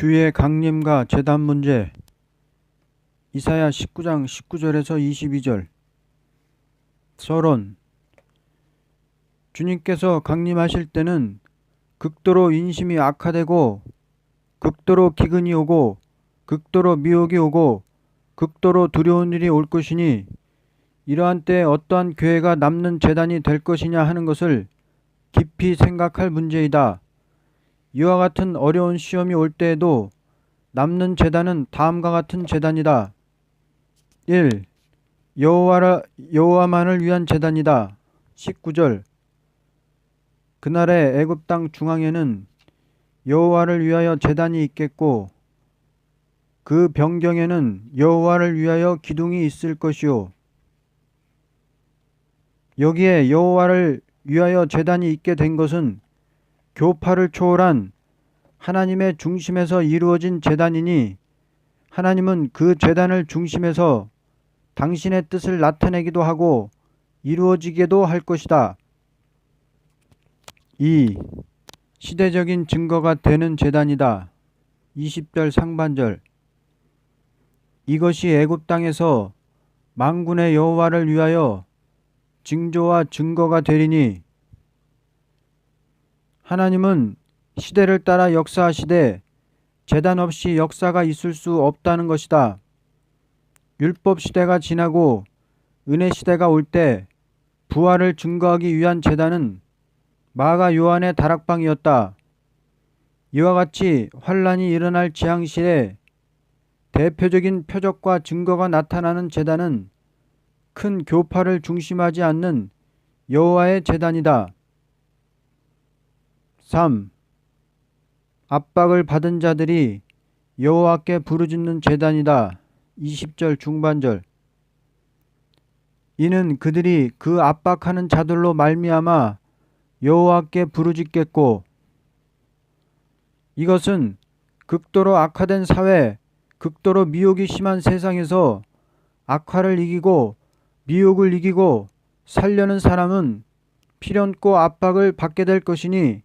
주의 강림과 제단 문제. 이사야 19장 19절에서 22절. 서론. 주님께서 강림하실 때는 극도로 인심이 악화되고 극도로 기근이 오고 극도로 미혹이 오고 극도로 두려운 일이 올 것이니 이러한 때에 어떠한 교회가 남는 제단이 될 것이냐 하는 것을 깊이 생각할 문제이다. 이와 같은 어려운 시험이 올 때에도 남는 제단은 다음과 같은 제단이다. 1. 여호와만을 위한 제단이다. 19절. 그날의 애굽 땅 중앙에는 여호와를 위하여 제단이 있겠고 그 변경에는 여호와를 위하여 기둥이 있을 것이요. 여기에 여호와를 위하여 제단이 있게 된 것은 교파를 초월한 하나님의 중심에서 이루어진 제단이니 하나님은 그 제단을 중심에서 당신의 뜻을 나타내기도 하고 이루어지게도 할 것이다. 2. 시대적인 증거가 되는 제단이다. 20절 상반절. 이것이 애굽 땅에서 만군의 여호와를 위하여 징조와 증거가 되리니 하나님은 시대를 따라 역사하시되 제단 없이 역사가 있을 수 없다는 것이다. 율법 시대가 지나고 은혜 시대가 올 때 부활을 증거하기 위한 제단은 마가 요한의 다락방이었다. 이와 같이 환란이 일어날 재앙시에 대표적인 표적과 증거가 나타나는 제단은 큰 교파를 중심하지 않는 여호와의 제단이다. 3. 압박을 받은 자들이 여호와께 부르짖는 제단이다. 20절 중반절. 이는 그들이 그 압박하는 자들로 말미암아 여호와께 부르짖겠고 이것은 극도로 악화된 사회, 극도로 미혹이 심한 세상에서 악화를 이기고 미혹을 이기고 살려는 사람은 필연코 압박을 받게 될 것이니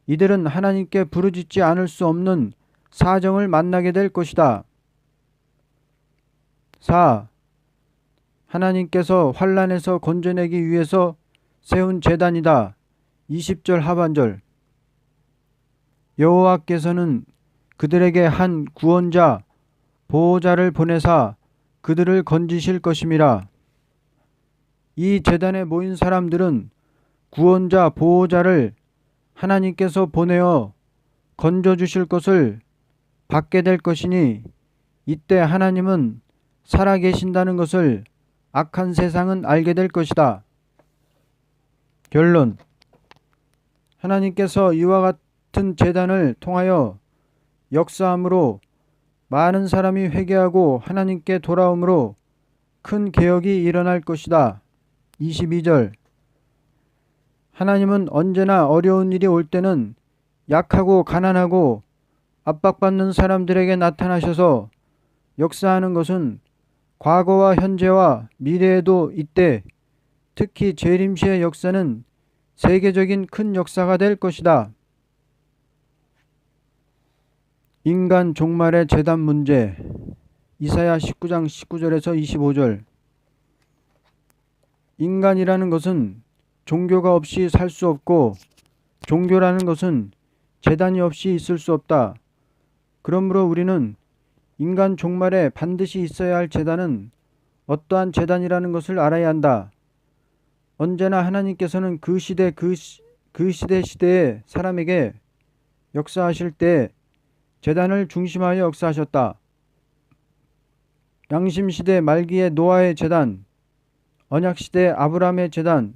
이들은 하나님께 부르짖지 않을 수 없는 사정을 만나게 될 것이다. 4. 하나님께서 환란에서 건져내기 위해서 세운 제단이다. 20절 하반절. 여호와께서는 그들에게 한 구원자, 보호자를 보내사 그들을 건지실 것임이라. 이 제단에 모인 사람들은 구원자, 보호자를 하나님께서 보내어 건져주실 것을 받게 될 것이니 이때 하나님은 살아계신다는 것을 악한 세상은 알게 될 것이다. 결론. 하나님께서 이와 같은 제단을 통하여 역사함으로 많은 사람이 회개하고 하나님께 돌아오므로 큰 개혁이 일어날 것이다. 22절. 하나님은 언제나 어려운 일이 올 때는 약하고 가난하고 압박받는 사람들에게 나타나셔서 역사하는 것은 과거와 현재와 미래에도 이때 특히 재림시의 역사는 세계적인 큰 역사가 될 것이다. 인간 종말의 제단 문제. 이사야 19장 19절에서 25절. 인간이라는 것은 종교가 없이 살 수 없고 종교라는 것은 제단이 없이 있을 수 없다. 그러므로 우리는 인간 종말에 반드시 있어야 할 제단은 어떠한 제단이라는 것을 알아야 한다. 언제나 하나님께서는 그 시대에 사람에게 역사하실 때 제단을 중심하여 역사하셨다. 양심시대 말기의 노아의 제단, 언약시대 아브라함의 제단,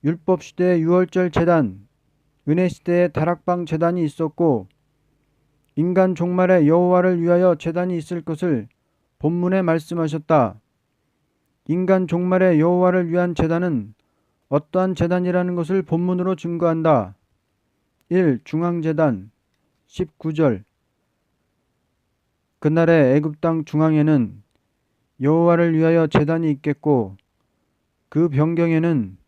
율법시대의 유월절 제단, 은혜시대의 다락방 제단이 있었고 인간 종말에 여호와를 위하여 제단이 있을 것을 본문에 말씀하셨다. 인간 종말에 여호와를 위한 제단은 어떠한 제단이라는 것을 본문으로 증거한다. 1. 중앙제단 19절. 그날의 애굽 땅 중앙에는 여호와를 위하여 제단이 있겠고 그 변경에는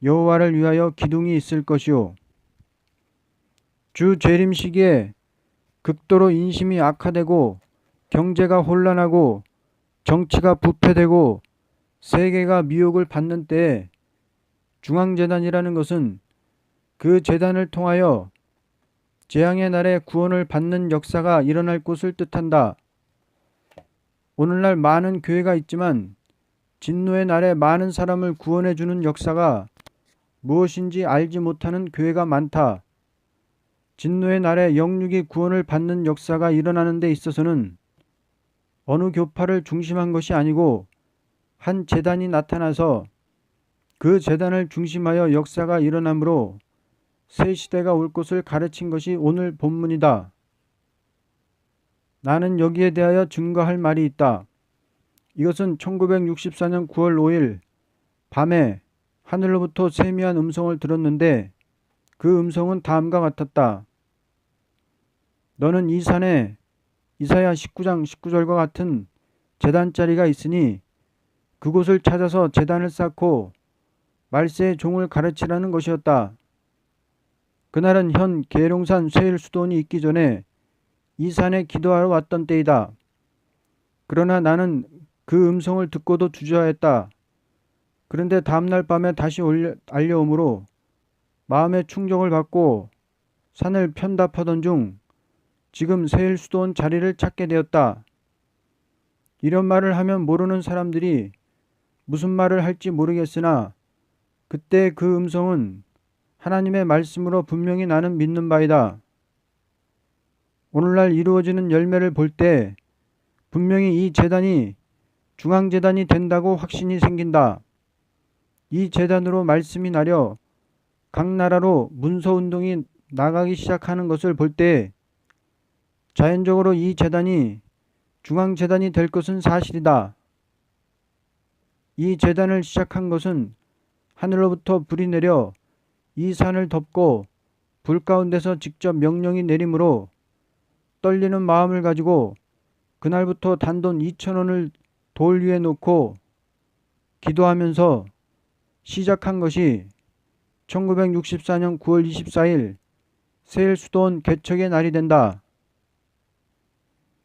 여호와를 위하여 기둥이 있을 것이요. 주 재림 시기에 극도로 인심이 악화되고 경제가 혼란하고 정치가 부패되고 세계가 미혹을 받는 때에 중앙재단이라는 것은 그 재단을 통하여 재앙의 날에 구원을 받는 역사가 일어날 곳을 뜻한다. 오늘날 많은 교회가 있지만 진노의 날에 많은 사람을 구원해 주는 역사가 무엇인지 알지 못하는 교회가 많다. 진노의 날에 영육이 구원을 받는 역사가 일어나는 데 있어서는 어느 교파를 중심한 것이 아니고 한 재단이 나타나서 그 재단을 중심하여 역사가 일어나므로 새 시대가 올 것을 가르친 것이 오늘 본문이다. 나는 여기에 대하여 증거할 말이 있다. 이것은 1964년 9월 5일 밤에 하늘로부터 세미한 음성을 들었는데 그 음성은 다음과 같았다. 너는 이 산에 이사야 19장 19절과 같은 제단자리가 있으니 그곳을 찾아서 제단을 쌓고 말세의 종을 가르치라는 것이었다. 그날은 현 계룡산 쇠일수도원이 있기 전에 이 산에 기도하러 왔던 때이다. 그러나 나는 그 음성을 듣고도 주저하였다. 그런데 다음날 밤에 다시 알려오므로 마음의 충격을 받고 산을 편답하던 중 지금 쇠일수도원 자리를 찾게 되었다. 이런 말을 하면 모르는 사람들이 무슨 말을 할지 모르겠으나 그때 그 음성은 하나님의 말씀으로 분명히 나는 믿는 바이다. 오늘날 이루어지는 열매를 볼 때 분명히 이 재단이 중앙재단이 된다고 확신이 생긴다. 이 재단으로 말씀이 나려 각 나라로 문서운동이 나가기 시작하는 것을 볼 때 자연적으로 이 재단이 중앙재단이 될 것은 사실이다. 이 재단을 시작한 것은 하늘로부터 불이 내려 이 산을 덮고 불 가운데서 직접 명령이 내리므로 떨리는 마음을 가지고 그날부터 단돈 2,000원을 돌 위에 놓고 기도하면서 시작한 것이 1964년 9월 24일 쇠일수도원 개척의 날이 된다.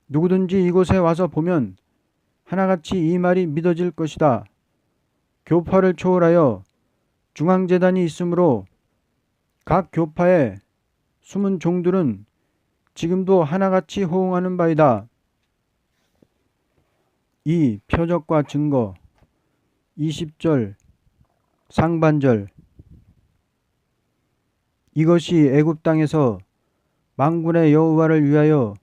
누구든지 이곳에 와서 보면 하나같이 이 말이 믿어질 것이다. 교파를 초월하여 중앙재단이 있으므로 각 교파의 숨은 종들은 지금도 하나같이 호응하는 바이다. 2. 표적과 증거 20절 상반절 이것이 애굽 땅에서 만군의 여호와를 위하여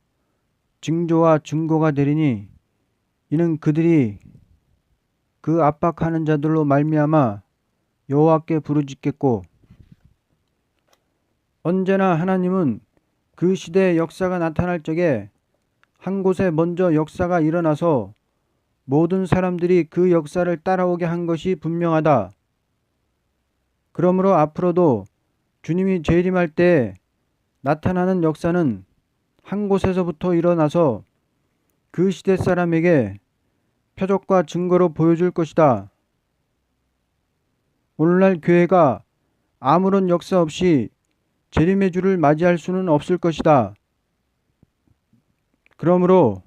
징조와 증거가 되리니 이는 그들이 그 압박하는 자들로 말미암아 여호와께 부르짖겠고 언제나 하나님은 그 시대의 역사가 나타날 적에 한 곳에 먼저 역사가 일어나서 모든 사람들이 그 역사를 따라오게 한 것이 분명하다. 그러므로 앞으로도 주님이 재림할 때 나타나는 역사는 한 곳에서부터 일어나서 그 시대 사람에게 표적과 증거로 보여줄 것이다. 오늘날 교회가 아무런 역사 없이 재림의 주를 맞이할 수는 없을 것이다. 그러므로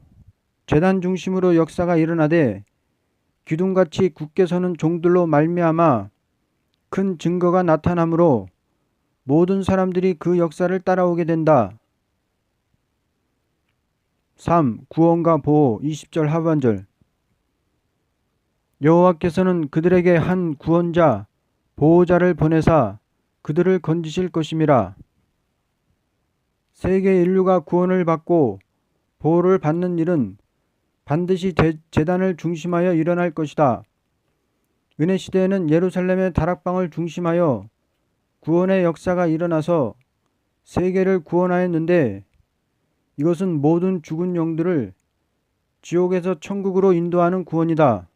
재단 중심으로 역사가 일어나되 기둥같이 굳게 서는 종들로 말미암아 큰 증거가 나타나므로 모든 사람들이 그 역사를 따라오게 된다. 3. 구원과 보호 20절 하반절 여호와께서는 그들에게 한 구원자, 보호자를 보내사 그들을 건지실 것임이라. 세계 인류가 구원을 받고 보호를 받는 일은 반드시 재단을 중심하여 일어날 것이다. 은혜 시대에는 예루살렘의 다락방을 중심하여 구원의 역사가 일어나서 세계를 구원하였는데 이것은 모든 죽은 영들을 지옥에서 천국으로 인도하는 구원이다.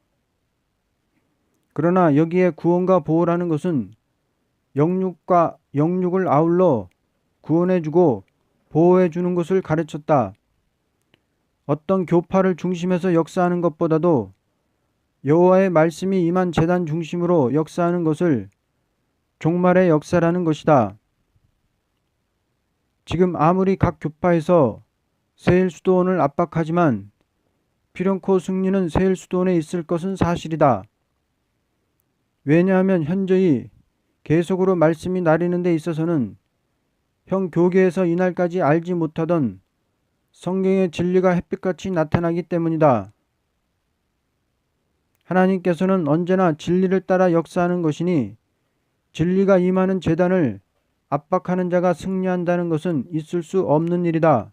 그러나 여기에 구원과 보호라는 것은 영육을 아울러 구원해주고 보호해주는 것을 가르쳤다. 어떤 교파를 중심해서 역사하는 것보다도 여호와의 말씀이 임한 제단 중심으로 역사하는 것을 종말의 역사라는 것이다. 지금 아무리 각 교파에서 세일수도원을 압박하지만 필연코 승리는 세일수도원에 있을 것은 사실이다. 왜냐하면 현저히 계속으로 말씀이 나리는 데 있어서는 형 교계에서 이날까지 알지 못하던 성경의 진리가 햇빛같이 나타나기 때문이다. 하나님께서는 언제나 진리를 따라 역사하는 것이니 진리가 임하는 제단을 압박하는 자가 승리한다는 것은 있을 수 없는 일이다.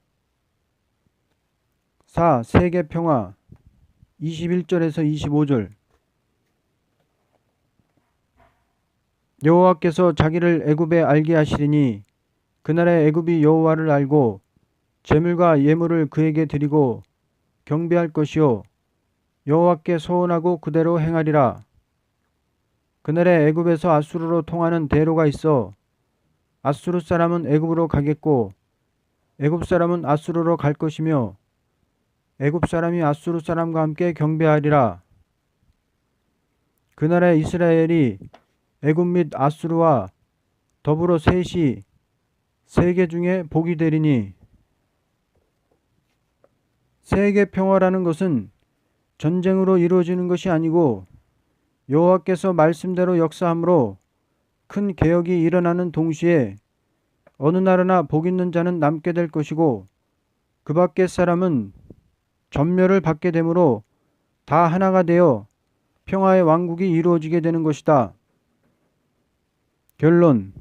4. 세계평화 21절에서 25절 여호와께서 자기를 애굽에 알게 하시리니 그날에 애굽이 여호와를 알고 제물과 예물을 그에게 드리고 경배할 것이요 여호와께 소원하고 그대로 행하리라. 그날에 애굽에서 아수르로 통하는 대로가 있어 아수르 사람은 애굽으로 가겠고 애굽 사람은 아수르로 갈 것이며 애굽 사람이 아수르 사람과 함께 경배하리라. 그날에 이스라엘이 애굽 및 아수르와 더불어 셋이 세계 중에 복이 되리니 세계 평화라는 것은 전쟁으로 이루어지는 것이 아니고 여호와께서 말씀대로 역사함으로 큰 개혁이 일어나는 동시에 어느 나라나 복 있는 자는 남게 될 것이고 그 밖의 사람은 전멸을 받게 되므로 다 하나가 되어 평화의 왕국이 이루어지게 되는 것이다. 결론.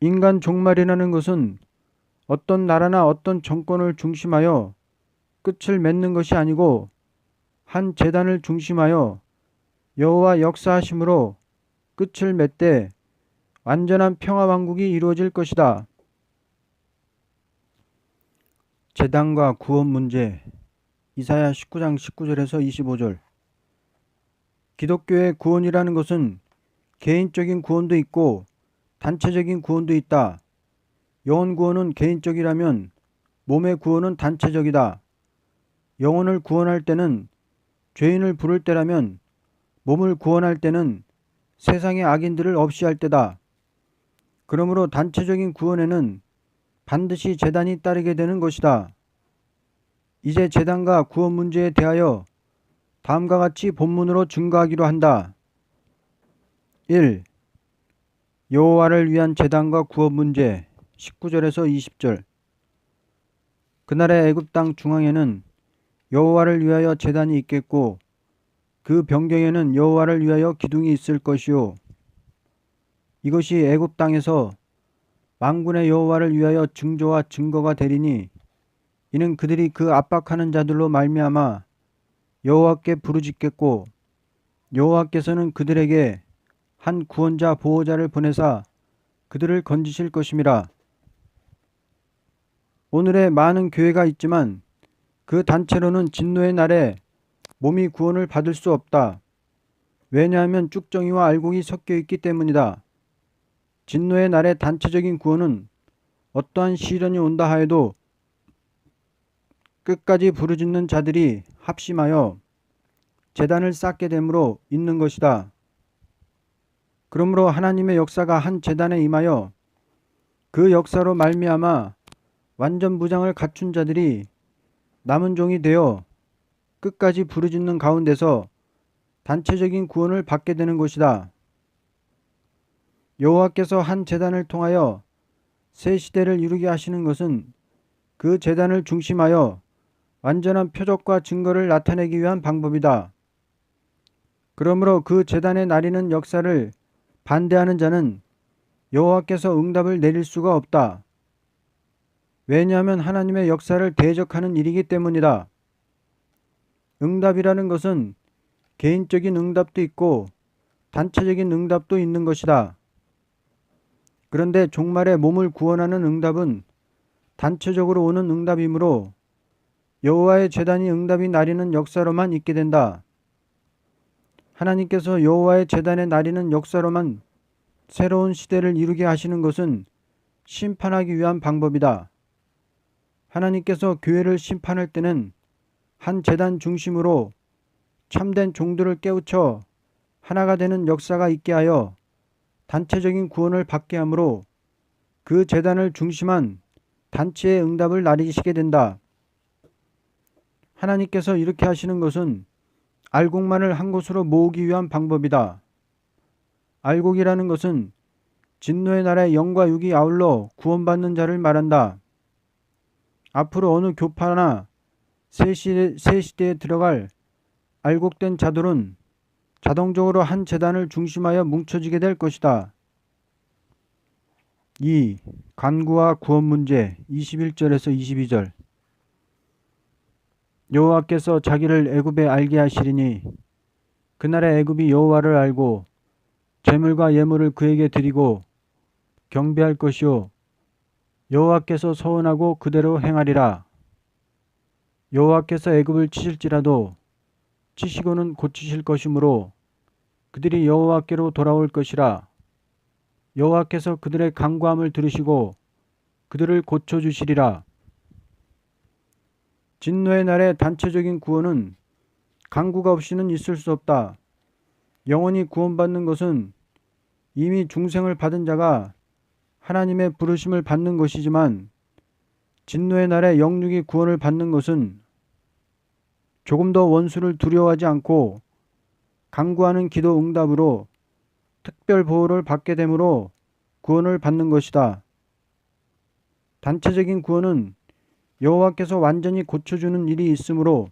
인간 종말이라는 것은 어떤 나라나 어떤 정권을 중심하여 끝을 맺는 것이 아니고 한 제단을 중심하여 여호와 역사하심으로 끝을 맺되 완전한 평화왕국이 이루어질 것이다. 제단과 구원 문제 이사야 19장 19절에서 25절 기독교의 구원이라는 것은 개인적인 구원도 있고 단체적인 구원도 있다. 영혼 구원은 개인적이라면 몸의 구원은 단체적이다. 영혼을 구원할 때는 죄인을 부를 때라면 몸을 구원할 때는 세상의 악인들을 없이할 때다. 그러므로 단체적인 구원에는 반드시 제단이 따르게 되는 것이다. 이제 제단과 구원 문제에 대하여 다음과 같이 본문으로 증거하기로 한다. 1. 여호와를 위한 제단과 구원 문제 19절에서 20절 그날의 애굽 땅 중앙에는 여호와를 위하여 제단이 있겠고 그 변경에는 여호와를 위하여 기둥이 있을 것이요 이것이 애굽 땅에서 만군의 여호와를 위하여 증조와 증거가 되리니 이는 그들이 그 압박하는 자들로 말미암아 여호와께 부르짖겠고 여호와께서는 그들에게 한 구원자 보호자를 보내사 그들을 건지실 것임이라. 오늘의 많은 교회가 있지만 그 단체로는 진노의 날에 몸이 구원을 받을 수 없다. 왜냐하면 쭉정이와 알곡이 섞여 있기 때문이다. 진노의 날의 단체적인 구원은 어떠한 시련이 온다 하여도 끝까지 부르짖는 자들이 합심하여 제단을 쌓게 됨으로 있는 것이다. 그러므로 하나님의 역사가 한 제단에 임하여 그 역사로 말미암아 완전 무장을 갖춘 자들이 남은 종이 되어 끝까지 부르짖는 가운데서 단체적인 구원을 받게 되는 것이다. 여호와께서 한 제단을 통하여 새 시대를 이루게 하시는 것은 그 제단을 중심하여 완전한 표적과 증거를 나타내기 위한 방법이다. 그러므로 그 제단에 나리는 역사를 반대하는 자는 여호와께서 응답을 내릴 수가 없다. 왜냐하면 하나님의 역사를 대적하는 일이기 때문이다. 응답이라는 것은 개인적인 응답도 있고 단체적인 응답도 있는 것이다. 그런데 종말에 몸을 구원하는 응답은 단체적으로 오는 응답이므로 여호와의 제단이 응답이 나리는 역사로만 있게 된다. 하나님께서 여호와의 제단에 나리는 역사로만 새로운 시대를 이루게 하시는 것은 심판하기 위한 방법이다. 하나님께서 교회를 심판할 때는 한 제단 중심으로 참된 종들을 깨우쳐 하나가 되는 역사가 있게 하여 단체적인 구원을 받게 하므로 그 제단을 중심한 단체의 응답을 나리시게 된다. 하나님께서 이렇게 하시는 것은 알곡만을 한 곳으로 모으기 위한 방법이다. 알곡이라는 것은 진노의 날에 영과 육이 아울러 구원받는 자를 말한다. 앞으로 어느 교파나 새 시대에 들어갈 알곡된 자들은 자동적으로 한 제단을 중심하여 뭉쳐지게 될 것이다. 2. 간구와 구원 문제 21절에서 22절. 여호와께서 자기를 애굽에 알게 하시리니 그날에 애굽이 여호와를 알고 제물과 예물을 그에게 드리고 경배할 것이요 여호와께서 서원하고 그대로 행하리라. 여호와께서 애굽을 치실지라도 치시고는 고치실 것이므로 그들이 여호와께로 돌아올 것이라. 여호와께서 그들의 간구함을 들으시고 그들을 고쳐주시리라. 진노의 날의 단체적인 구원은 간구가 없이는 있을 수 없다. 영원히 구원받는 것은 이미 중생을 받은 자가 하나님의 부르심을 받는 것이지만 진노의 날에 영육이 구원을 받는 것은 조금 더 원수를 두려워하지 않고 간구하는 기도 응답으로 특별 보호를 받게 되므로 구원을 받는 것이다. 단체적인 구원은 여호와께서 완전히 고쳐주는 일이 있으므로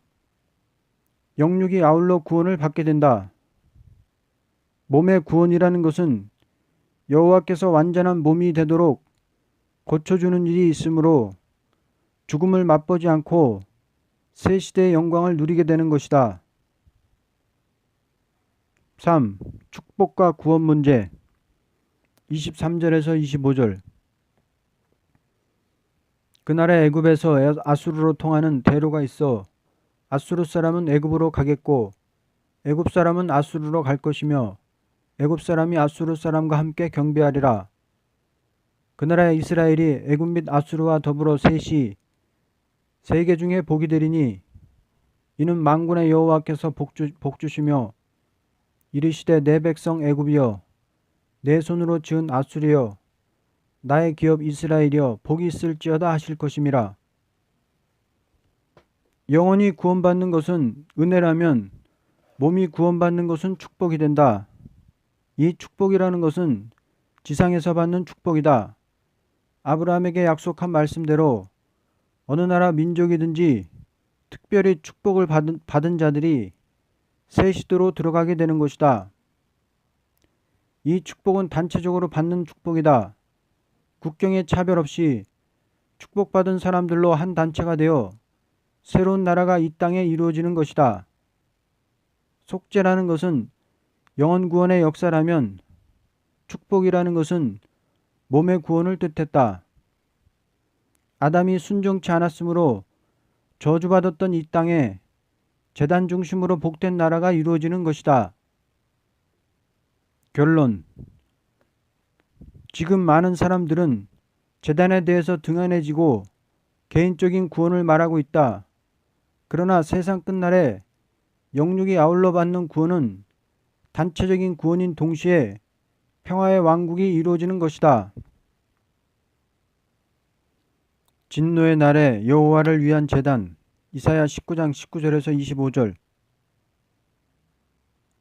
영육이 아울러 구원을 받게 된다. 몸의 구원이라는 것은 여호와께서 완전한 몸이 되도록 고쳐주는 일이 있으므로 죽음을 맛보지 않고 새 시대의 영광을 누리게 되는 것이다. 3. 축복과 구원 문제 23절에서 25절. 그날에 애굽에서 아수르로 통하는 대로가 있어 아수르 사람은 애굽으로 가겠고 애굽 사람은 아수르로 갈 것이며 애굽 사람이 아수르 사람과 함께 경배하리라. 그날에 이스라엘이 애굽 및 아수르와 더불어 셋이 세계 중에 복이 되리니 이는 만군의 여호와께서 복주시며 이르시되 내 백성 애굽이여 내 손으로 지은 아수르여 나의 기업 이스라엘이여 복이 있을지어다 하실 것임이라. 영원히 구원받는 것은 은혜라면 몸이 구원받는 것은 축복이 된다. 이 축복이라는 것은 지상에서 받는 축복이다. 아브라함에게 약속한 말씀대로 어느 나라 민족이든지 특별히 축복을 받은 자들이 새 시대로 들어가게 되는 것이다. 이 축복은 단체적으로 받는 축복이다. 국경의 차별 없이 축복받은 사람들로 한 단체가 되어 새로운 나라가 이 땅에 이루어지는 것이다. 속죄라는 것은 영혼 구원의 역사라면 축복이라는 것은 몸의 구원을 뜻했다. 아담이 순종치 않았으므로 저주받았던 이 땅에 제단 중심으로 복된 나라가 이루어지는 것이다. 결론. 지금 많은 사람들은 제단에 대해서 등한해지고 개인적인 구원을 말하고 있다. 그러나 세상 끝날에 영육이 아울러 받는 구원은 단체적인 구원인 동시에 평화의 왕국이 이루어지는 것이다. 진노의 날에 여호와를 위한 제단 이사야 19장 19절에서 25절.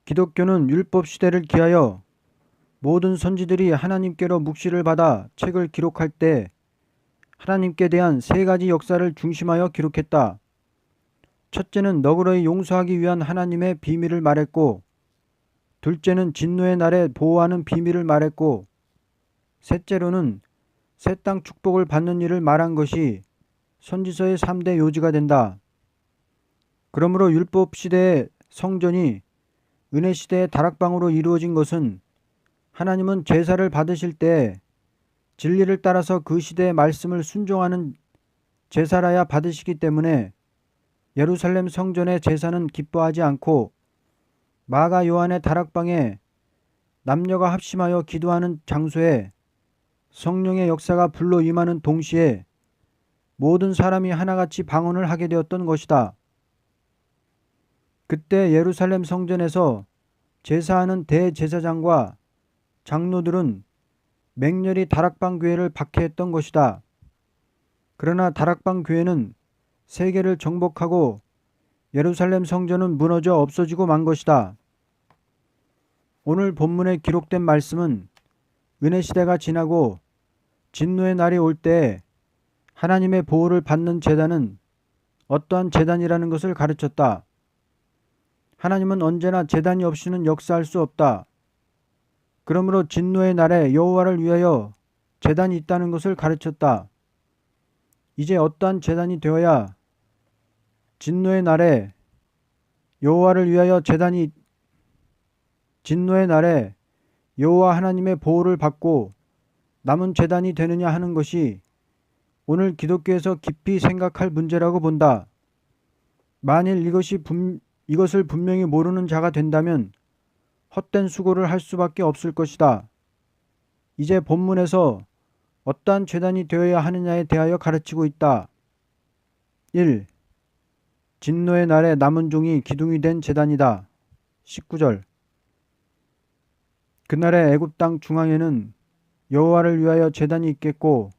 기독교는 율법 시대를 기하여 모든 선지들이 하나님께로 묵시를 받아 책을 기록할 때 하나님께 대한 세 가지 역사를 중심하여 기록했다. 첫째는 너그러이 용서하기 위한 하나님의 비밀을 말했고, 둘째는 진노의 날에 보호하는 비밀을 말했고, 셋째로는 새 땅 축복을 받는 일을 말한 것이 선지서의 3대 요지가 된다. 그러므로 율법 시대의 성전이 은혜 시대의 다락방으로 이루어진 것은 하나님은 제사를 받으실 때 진리를 따라서 그 시대의 말씀을 순종하는 제사라야 받으시기 때문에 예루살렘 성전의 제사는 기뻐하지 않고 마가 요한의 다락방에 남녀가 합심하여 기도하는 장소에 성령의 역사가 불로 임하는 동시에 모든 사람이 하나같이 방언을 하게 되었던 것이다. 그때 예루살렘 성전에서 제사하는 대제사장과 장로들은 맹렬히 다락방 교회를 박해했던 것이다. 그러나 다락방 교회는 세계를 정복하고 예루살렘 성전은 무너져 없어지고 만 것이다. 오늘 본문에 기록된 말씀은 은혜 시대가 지나고 진노의 날이 올 때 하나님의 보호를 받는 제단은 어떠한 제단이라는 것을 가르쳤다. 하나님은 언제나 제단이 없이는 역사할 수 없다. 그러므로 진노의 날에 여호와를 위하여 제단이 있다는 것을 가르쳤다. 이제 어떠한 제단이 되어야 진노의 날에 여호와를 위하여 진노의 날에 여호와 하나님의 보호를 받고 남은 제단이 되느냐 하는 것이 오늘 기독교에서 깊이 생각할 문제라고 본다. 만일 이것을 분명히 모르는 자가 된다면 헛된 수고를 할 수밖에 없을 것이다. 이제 본문에서 어떠한 제단이 되어야 하느냐에 대하여 가르치고 있다. 1. 진노의 날에 남은 종이 기둥이 된 제단이다. 19절. 그날의 애굽 땅 중앙에는 여호와를 위하여 제단이 있겠고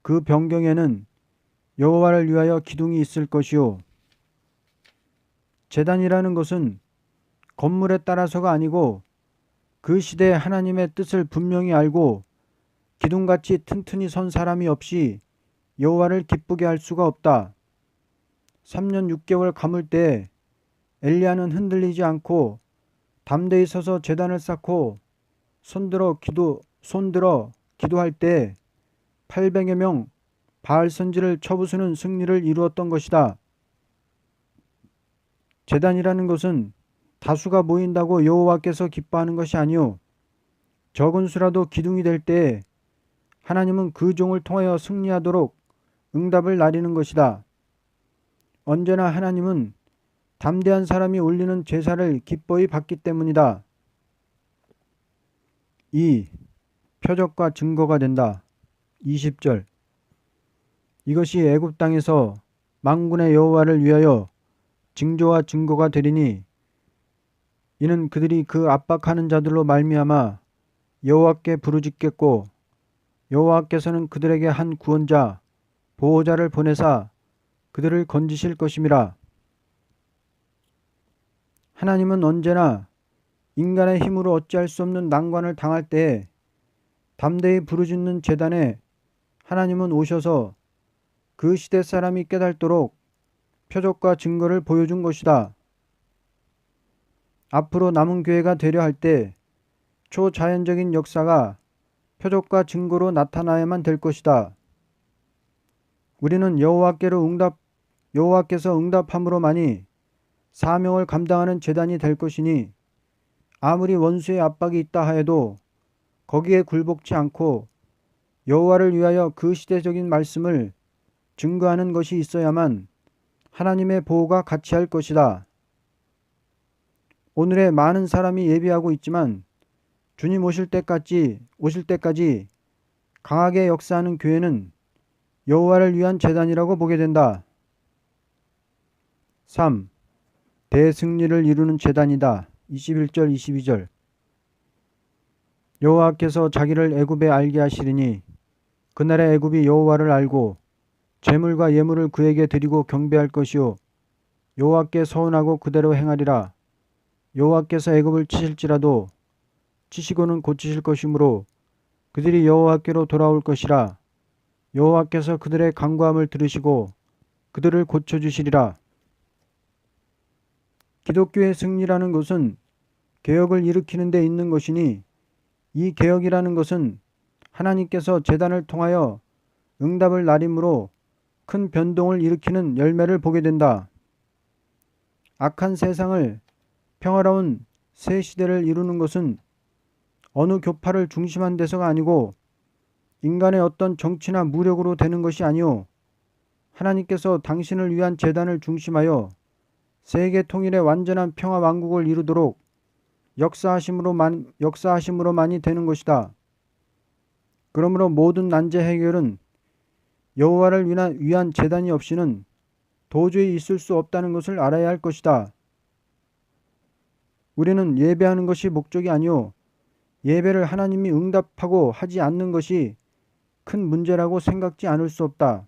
그 변경에는 여호와를 위하여 기둥이 있을 것이요. 제단이라는 것은 건물에 따라서가 아니고 그 시대에 하나님의 뜻을 분명히 알고 기둥같이 튼튼히 선 사람이 없이 여호와를 기쁘게 할 수가 없다. 3년 6개월 감을 때 엘리야는 흔들리지 않고 담대히 서서 제단을 쌓고 손들어 기도할 때 800여 명 바알 선지를 쳐부수는 승리를 이루었던 것이다. 제단이라는 것은 다수가 모인다고 여호와께서 기뻐하는 것이 아니오. 적은 수라도 기둥이 될 때 하나님은 그 종을 통하여 승리하도록 응답을 나리는 것이다. 언제나 하나님은 담대한 사람이 올리는 제사를 기뻐히 받기 때문이다. 2. 표적과 증거가 된다. 20절. 이것이 애굽 땅에서 만군의 여호와를 위하여 징조와 증거가 되리니 이는 그들이 그 압박하는 자들로 말미암아 여호와께 부르짖겠고 여호와께서는 그들에게 한 구원자 보호자를 보내사 그들을 건지실 것임이라. 하나님은 언제나 인간의 힘으로 어찌할 수 없는 난관을 당할 때에 담대히 부르짖는 제단에 하나님은 오셔서 그 시대 사람이 깨닫도록 표적과 증거를 보여준 것이다. 앞으로 남은 교회가 되려 할 때 초자연적인 역사가 표적과 증거로 나타나야만 될 것이다. 우리는 여호와께서 응답함으로만이 사명을 감당하는 제단이 될 것이니 아무리 원수의 압박이 있다 하여도 거기에 굴복치 않고 여호와를 위하여 그 시대적인 말씀을 증거하는 것이 있어야만 하나님의 보호가 같이할 것이다. 오늘에 많은 사람이 예비하고 있지만 주님 오실 때까지 강하게 역사하는 교회는 여호와를 위한 제단이라고 보게 된다. 3. 대승리를 이루는 제단이다. 21절 22절. 여호와께서 자기를 애굽에 알게 하시리니 그날에 애굽이 여호와를 알고 제물과 예물을 그에게 드리고 경배할 것이요 여호와께 서운하고 그대로 행하리라. 여호와께서 애굽을 치실지라도 치시고는 고치실 것이므로 그들이 여호와께로 돌아올 것이라. 여호와께서 그들의 간구함을 들으시고 그들을 고쳐주시리라. 기독교의 승리라는 것은 개혁을 일으키는 데 있는 것이니 이 개혁이라는 것은 하나님께서 제단을 통하여 응답을 나림으로 큰 변동을 일으키는 열매를 보게 된다. 악한 세상을 평화로운 새 시대를 이루는 것은 어느 교파를 중심한 데서가 아니고 인간의 어떤 정치나 무력으로 되는 것이 아니오 하나님께서 당신을 위한 제단을 중심하여 세계 통일의 완전한 평화 왕국을 이루도록 역사하심으로만이 되는 것이다. 그러므로 모든 난제 해결은 여호와를 위한 제단이 없이는 도저히 있을 수 없다는 것을 알아야 할 것이다. 우리는 예배하는 것이 목적이 아니오 예배를 하나님이 응답하고 하지 않는 것이 큰 문제라고 생각지 않을 수 없다.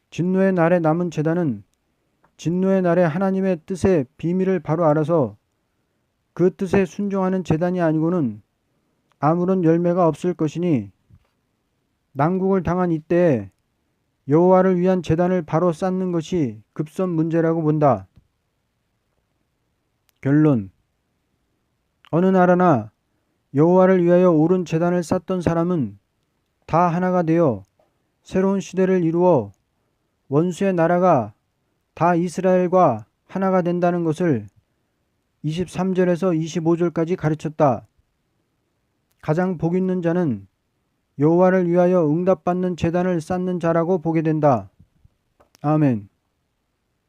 진노의 날에 남은 제단은 진노의 날에 하나님의 뜻의 비밀을 바로 알아서 그 뜻에 순종하는 제단이 아니고는 아무런 열매가 없을 것이니 난국을 당한 이때에 여호와를 위한 제단을 바로 쌓는 것이 급선 문제라고 본다. 결론. 어느 나라나 여호와를 위하여 옳은 제단을 쌓던 사람은 다 하나가 되어 새로운 시대를 이루어 원수의 나라가 다 이스라엘과 하나가 된다는 것을 23절에서 25절까지 가르쳤다. 가장 복 있는 자는 여호와를 위하여 응답받는 제단을 쌓는 자라고 보게 된다. 아멘.